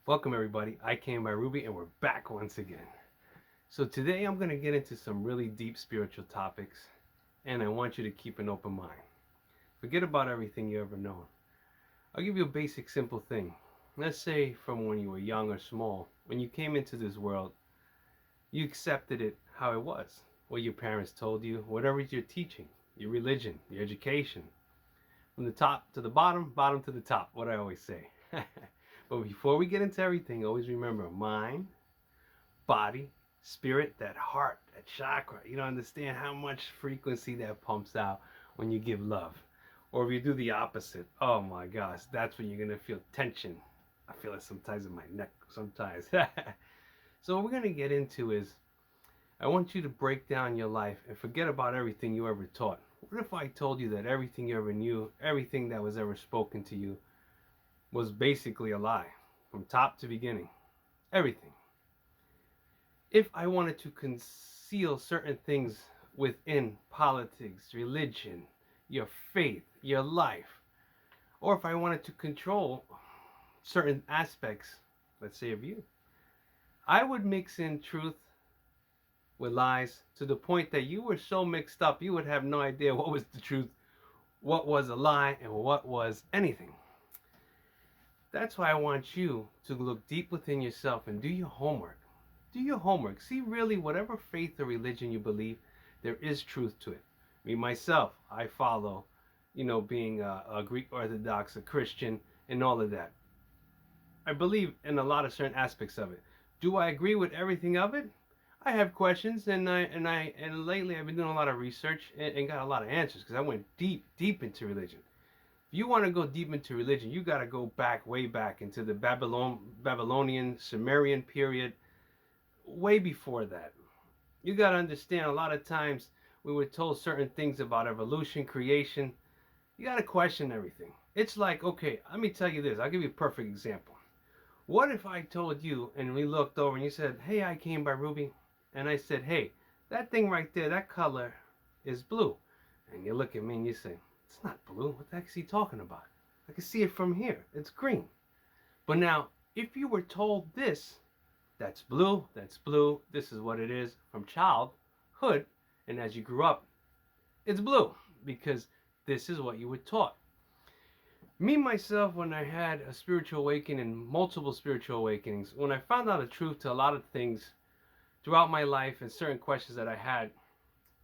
Welcome everybody, I came by Rubey and we're back once again. So today I'm going to get into some really deep spiritual topics and I want you to keep an open mind. Forget about everything you ever known. I'll give you a basic simple thing. Let's say from when you were young or small, when you came into this world, you accepted it how it was. What your parents told you, whatever you're teaching, your religion, your education. From the top to the bottom, bottom to the top, what I always say. But before we get into everything, always remember mind, body, spirit, that heart, that chakra. You don't understand how much frequency that pumps out when you give love. Or if you do the opposite, oh my gosh, that's when you're going to feel tension. I feel it sometimes in my neck, sometimes. So what we're going to get into is, I want you to break down your life and forget about everything you ever taught. What if I told you that everything you ever knew, everything that was ever spoken to you, was basically a lie, from top to beginning? Everything. If I wanted to conceal certain things within politics, religion, your faith, your life, or if I wanted to control certain aspects, let's say of you, I would mix in truth with lies to the point that you were so mixed up you would have no idea what was the truth, what was a lie, and what was anything. That's why I want you to look deep within yourself and do your homework. Do your homework. See really whatever faith or religion you believe, there is truth to it. Me, myself, I follow, being a Greek Orthodox, a Christian, and all of that. I believe in a lot of certain aspects of it. Do I agree with everything of it? I have questions, and lately I've been doing a lot of research and got a lot of answers because I went deep into religion. If you want to go deep into religion, you got to go back, way back into the Babylonian, Sumerian period, way before that. You got to understand a lot of times we were told certain things about evolution, creation. You got to question everything. It's like, okay, let me tell you this. I'll give you a perfect example. What if I told you and we looked over and you said, hey, I came by Rubey, and I said, hey, that thing right there, that color is blue. And you look at me and you say, it's not blue. What the heck is he talking about? I can see it from here. It's green. But now, if you were told this, that's blue, this is what it is from childhood, and as you grew up, it's blue, because this is what you were taught. Me, myself, when I had a spiritual awakening, multiple spiritual awakenings, when I found out the truth to a lot of things throughout my life and certain questions that I had,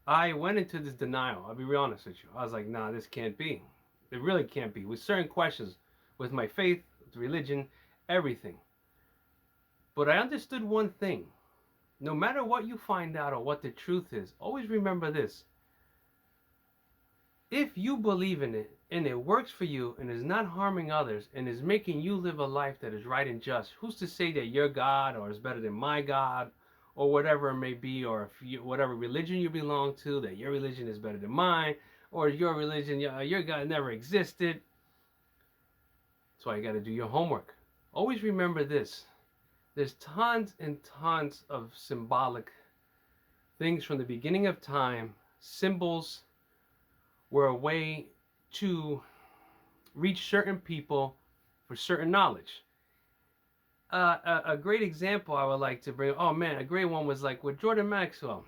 I went into this denial. I'll be real honest with you. I was like, nah, this can't be. It really can't be. With certain questions, with my faith, with religion, everything. But I understood one thing. No matter what you find out or what the truth is, always remember this. If you believe in it and it works for you and is not harming others and is making you live a life that is right and just, who's to say that your God or is better than my God or whatever it may be, or if you, whatever religion you belong to, that your religion is better than mine, or your religion, your God never existed. That's why you got to do your homework. Always remember this. There's tons and tons of symbolic things from the beginning of time. Symbols were a way to reach certain people for certain knowledge. A great example I would like to bring, oh man, a great one was like with Jordan Maxwell.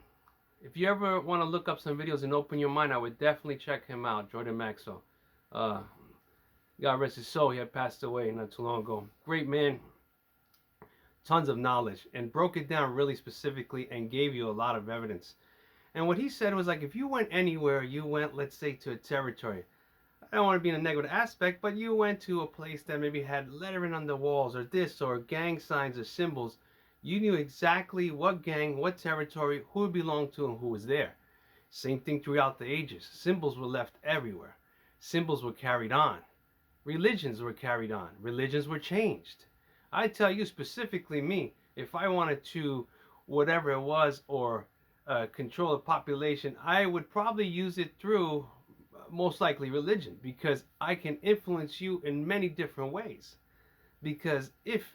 If you ever want to look up some videos and open your mind, I would definitely check him out, Jordan Maxwell. God rest his soul, he had passed away not too long ago. Great man, tons of knowledge, and broke it down really specifically and gave you a lot of evidence. And what he said was like, if you went anywhere, you went, let's say, to a territory. I don't want to be in a negative aspect, but you went to a place that maybe had lettering on the walls or this or gang signs or symbols. You knew exactly what gang, what territory, who it belonged to, and who was there. Same thing throughout the ages. Symbols were left everywhere. Symbols were carried on. Religions were carried on. Religions were changed. I tell you specifically, me, if I wanted to, whatever it was, or control the population, I would probably use it through most likely religion, because I can influence you in many different ways. Because if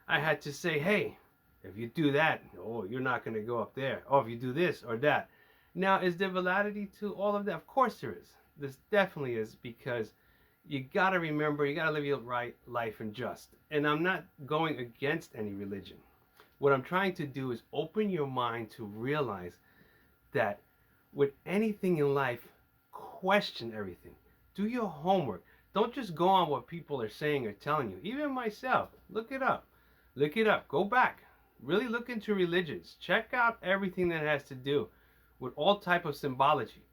I had to say, hey, if you do that, oh, you're not going to go up there. Oh, if you do this or that. Now, is there validity to all of that? Of course there is. This definitely is, because you got to remember, you got to live your right life and just. And I'm not going against any religion. What I'm trying to do is open your mind to realize that with anything in life, question everything. Do your homework. Don't just go on what people are saying or telling you. Even myself, look it up. Look it up. Go back. Really look into religions. Check out everything that has to do with all type of symbology.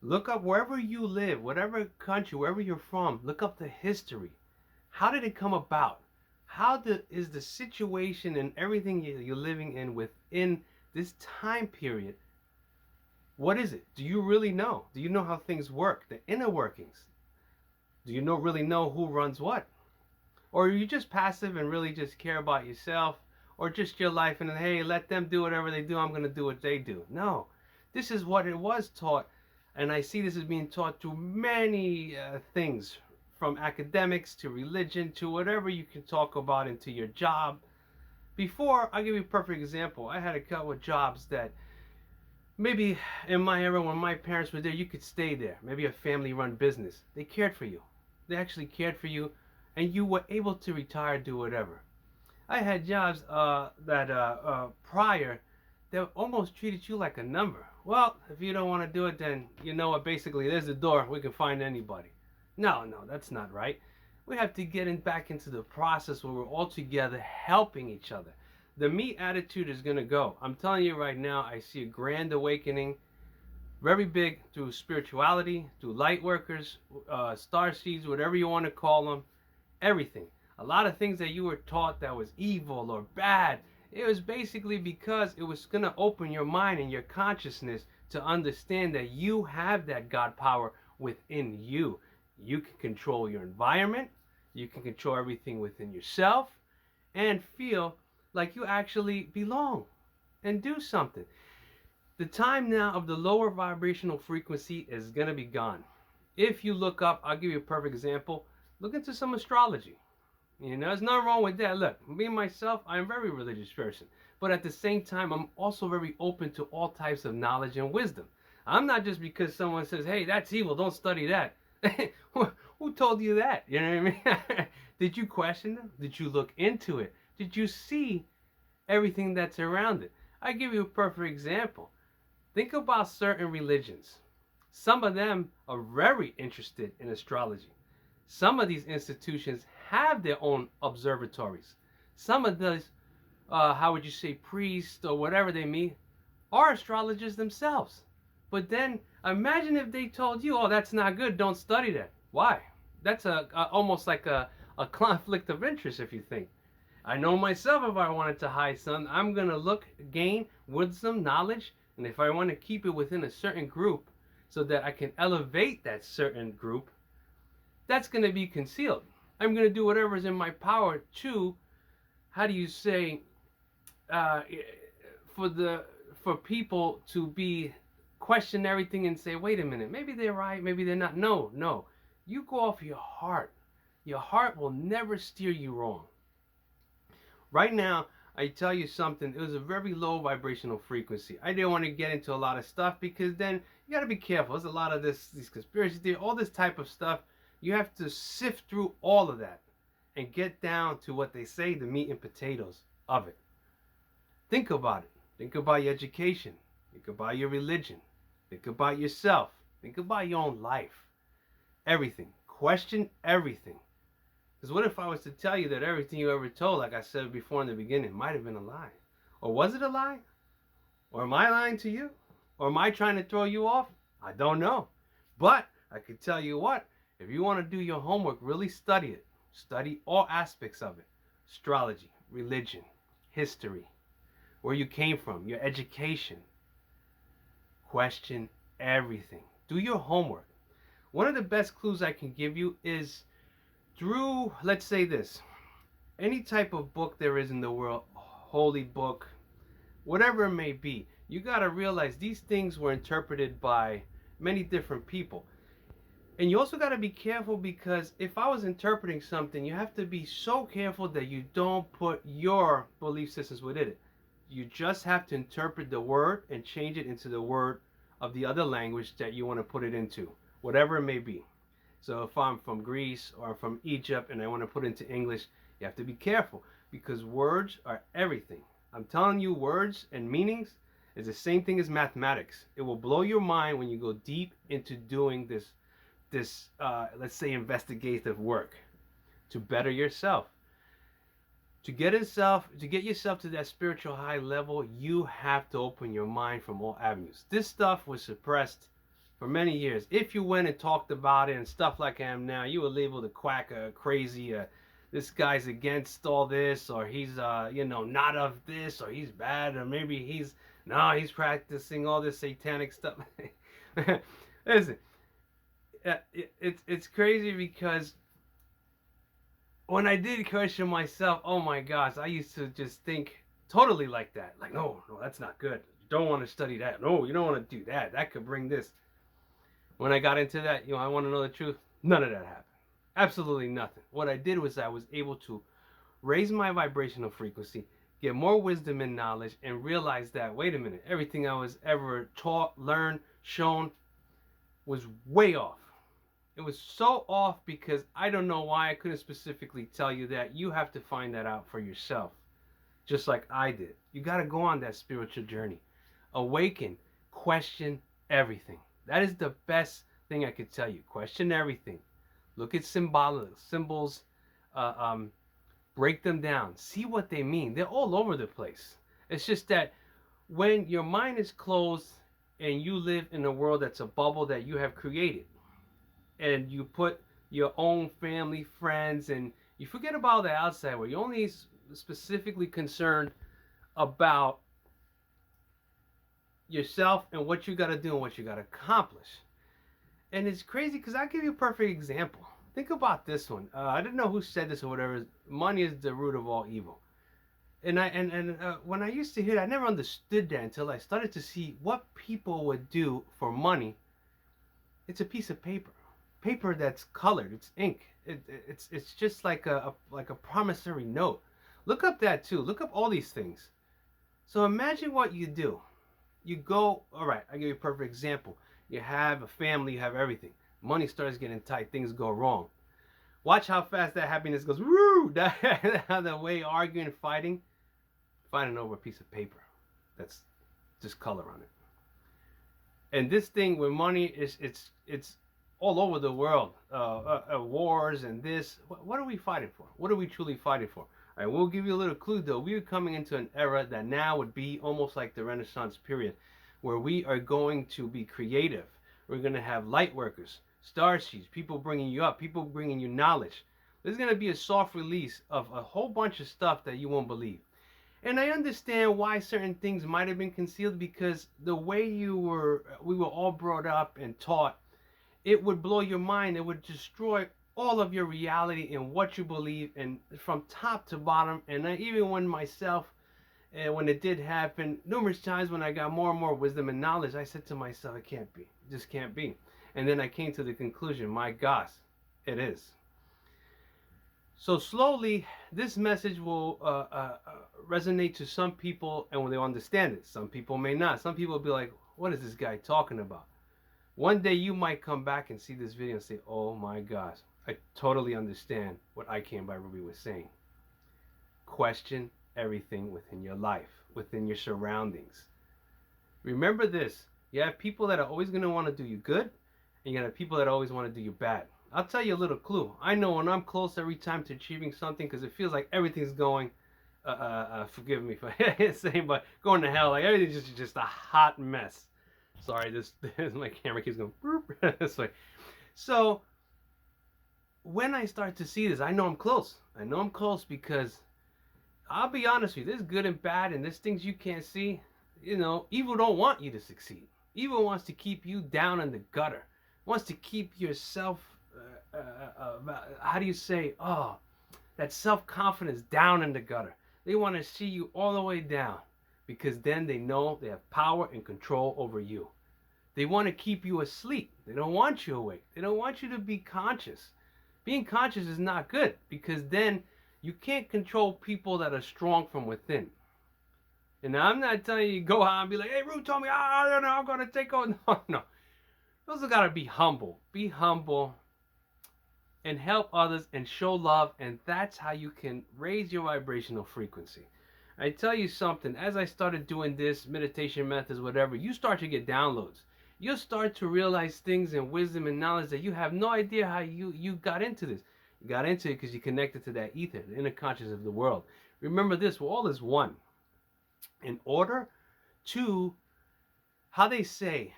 Look up wherever you live, whatever country, wherever you're from. Look up the history. How did it come about? Is the situation and everything you're living in within this time period? What is it? Do you really know? Do you know how things work? The inner workings. Do you really know who runs what? Or are you just passive and really just care about yourself or just your life and hey, let them do whatever they do, I'm going to do what they do? No. This is what it was taught, and I see this is being taught through many things, from academics to religion to whatever you can talk about into your job. Before, I'll give you a perfect example. I had a couple of jobs that maybe in my era when my parents were there, you could stay there. Maybe a family-run business. They cared for you. They actually cared for you, and you were able to retire, do whatever. I had jobs that prior that almost treated you like a number. Well, if you don't want to do it, then you know what, basically, there's the door. We can find anybody. No, that's not right. We have to get back into the process where we're all together helping each other. The me attitude is going to go. I'm telling you right now, I see a grand awakening, very big, through spirituality, through light workers, star seeds, whatever you want to call them, everything. A lot of things that you were taught that was evil or bad, it was basically because it was going to open your mind and your consciousness to understand that you have that God power within you. You can control your environment, you can control everything within yourself, and feel like you actually belong and do something. The time now of the lower vibrational frequency is going to be gone. If you look up, I'll give you a perfect example, look into some astrology. You know, there's nothing wrong with that. Look, me myself, I'm a very religious person. But at the same time, I'm also very open to all types of knowledge and wisdom. I'm not just because someone says, hey, that's evil, don't study that. Who told you that? You know what I mean? Did you question them? Did you look into it? Did you see everything that's around it? I give you a perfect example. Think about certain religions. Some of them are very interested in astrology. Some of these institutions have their own observatories. Some of those, how would you say, priests or whatever they mean, are astrologers themselves. But then imagine if they told you, oh, that's not good, don't study that. Why? That's almost like a conflict of interest if you think. I know myself, if I wanted to hide something, I'm going to gain wisdom, knowledge, and if I want to keep it within a certain group so that I can elevate that certain group, that's going to be concealed. I'm going to do whatever is in my power to, how do you say, for people to question everything and say, wait a minute, maybe they're right, maybe they're not. No. You go off your heart. Your heart will never steer you wrong. Right now, I tell you something, it was a very low vibrational frequency. I didn't want to get into a lot of stuff because then you got to be careful. There's a lot of these conspiracy theories, all this type of stuff. You have to sift through all of that and get down to what they say, the meat and potatoes of it. Think about it. Think about your education. Think about your religion. Think about yourself. Think about your own life. Everything. Question everything. Because what if I was to tell you that everything you ever told, like I said before in the beginning, might have been a lie? Or was it a lie? Or am I lying to you? Or am I trying to throw you off? I don't know. But I can tell you what, if you want to do your homework, really study it. Study all aspects of it. Astrology, religion, history, where you came from, your education. Question everything. Do your homework. One of the best clues I can give you is through, let's say this, any type of book there is in the world, holy book, whatever it may be, you got to realize these things were interpreted by many different people. And you also got to be careful, because if I was interpreting something, you have to be so careful that you don't put your belief systems within it. You just have to interpret the word and change it into the word of the other language that you want to put it into, whatever it may be. So if I'm from Greece or from Egypt and I want to put it into English, you have to be careful because words are everything. I'm telling you, words and meanings is the same thing as mathematics. It will blow your mind when you go deep into doing this let's say investigative work to better yourself. To get yourself to that spiritual high level, you have to open your mind from all avenues. This stuff was suppressed for many years. If you went and talked about it and stuff like I am now, you were labeled a quack, crazy, this guy's against all this, or he's not of this, or he's bad, or maybe he's practicing all this satanic stuff. Listen, it's crazy because when I did question myself, oh my gosh, I used to just think totally like that. Like, no, that's not good. You don't want to study that. No, you don't want to do that. That could bring this. When I got into that, I want to know the truth. None of that happened. Absolutely nothing. What I did was I was able to raise my vibrational frequency, get more wisdom and knowledge, and realize that, wait a minute, everything I was ever taught, learned, shown was way off. It was so off because I don't know why I couldn't specifically tell you that. You have to find that out for yourself, just like I did. You got to go on that spiritual journey. Awaken. Question everything. That is the best thing I could tell you. Question everything. Look at symbols. Break them down. See what they mean. They're all over the place. It's just that when your mind is closed and you live in a world that's a bubble that you have created, and you put your own family, friends, and you forget about the outside where you're only specifically concerned about yourself and what you got to do and what you got to accomplish. And it's crazy because I'll give you a perfect example. Think about this one. I didn't know who said this or whatever. Money is the root of all evil. And when I used to hear that, I never understood that until I started to see what people would do for money. It's a piece of paper that's colored. It's ink. It's just like a promissory note. Look up that too. Look up all these things. So imagine what you do. You go, all right, I'll give you a perfect example. You have a family, you have everything. Money starts getting tight, things go wrong. Watch how fast that happiness goes. Woo! The way arguing, fighting over a piece of paper. That's just color on it. And this thing with money it's all over the world. Wars and this. What are we fighting for? What are we truly fighting for? I will give you a little clue though. We are coming into an era that now would be almost like the Renaissance period, where we are going to be creative. We're going to have light workers, star seeds, people bringing you up, people bringing you knowledge. There's going to be a soft release of a whole bunch of stuff that you won't believe. And I understand why certain things might have been concealed, because the way we were all brought up and taught, it would blow your mind. It would destroy all of your reality and what you believe, and from top to bottom. And I even when myself, when it did happen, numerous times when I got more and more wisdom and knowledge, I said to myself, it can't be. It just can't be. And then I came to the conclusion, my gosh, it is. So slowly, this message will resonate to some people, and when they understand it, some people may not. Some people will be like, what is this guy talking about? One day you might come back and see this video and say, oh my gosh, I totally understand what I Came by Rubey was saying. Question everything within your life, within your surroundings. Remember this, you have people that are always going to want to do you good, and you have people that always want to do you bad. I'll tell you a little clue. I know when I'm close every time to achieving something, because it feels like everything's going, forgive me for saying, but going to hell, like everything's just a hot mess. Sorry, this my camera keeps going this way. So when I start to see this, I know I'm close. I know I'm close because I'll be honest with you, there's good and bad, and there's things you can't see. Evil don't want you to succeed. Evil wants to keep you down in the gutter. Wants to keep yourself, how do you say, that self-confidence down in the gutter. They want to see you all the way down, because then they know they have power and control over you. They want to keep you asleep. They don't want you awake. They don't want you to be conscious. Being conscious is not good, because then you can't control people that are strong from within. And now I'm not telling you to go out and be like, hey, Rube told me, I'm going to take over. No. Those have got to be humble. Be humble. and help others and show love, and that's how you can raise your vibrational frequency. I tell you something, as I started doing this meditation methods, whatever, you start to get downloads. You'll start to realize things and wisdom and knowledge that you have no idea how you got into this. You got into it because you connected to that ether, the inner consciousness of the world. Remember this, we're all is one. In order to, how they say,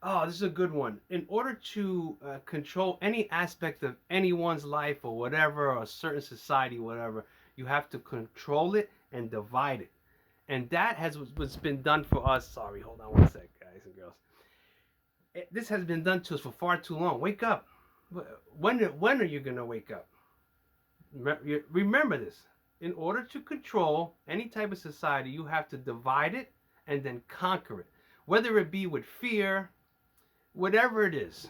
oh, this is a good one. In order to control any aspect of anyone's life or whatever, or a certain society, whatever, you have to control it and divide it. And that has what's been done for us. Sorry, hold on one sec, guys and girls. This has been done to us for far too long. Wake up. When are you going to wake up? Remember this. In order to control any type of society, you have to divide it and then conquer it. Whether it be with fear, whatever it is.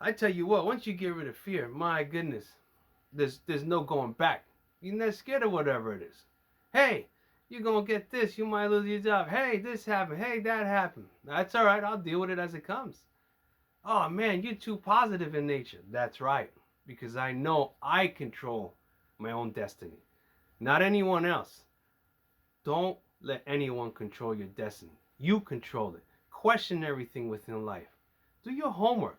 I tell you what, once you get rid of fear, my goodness, there's no going back. You're not scared of whatever it is. Hey, you're going to get this. You might lose your job. Hey, this happened. Hey, that happened. That's all right. I'll deal with it as it comes. Oh, man, you're too positive in nature. That's right. Because I know I control my own destiny. Not anyone else. Don't let anyone control your destiny. You control it. Question everything within life. Do your homework.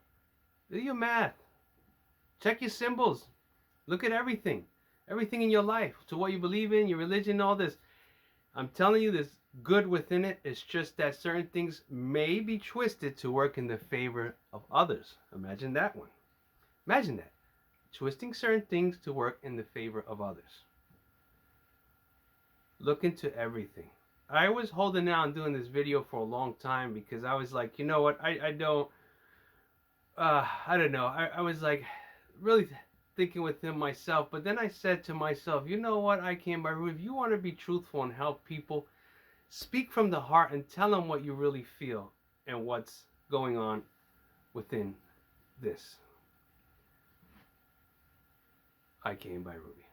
Do your math. Check your symbols. Look at everything. Everything in your life. To what you believe in, your religion, all this. I'm telling you, there's good within it. It's just that certain things may be twisted to work in the favor of others. Imagine that one. Imagine that. Twisting certain things to work in the favor of others. Look into everything. I was holding out on doing this video for a long time because I was like, you know what, I don't know. I was like really thinking within myself, but then I said to myself, you know what, I came by Rubey, if you want to be truthful and help people, speak from the heart and tell them what you really feel and what's going on within this. I came by Rubey.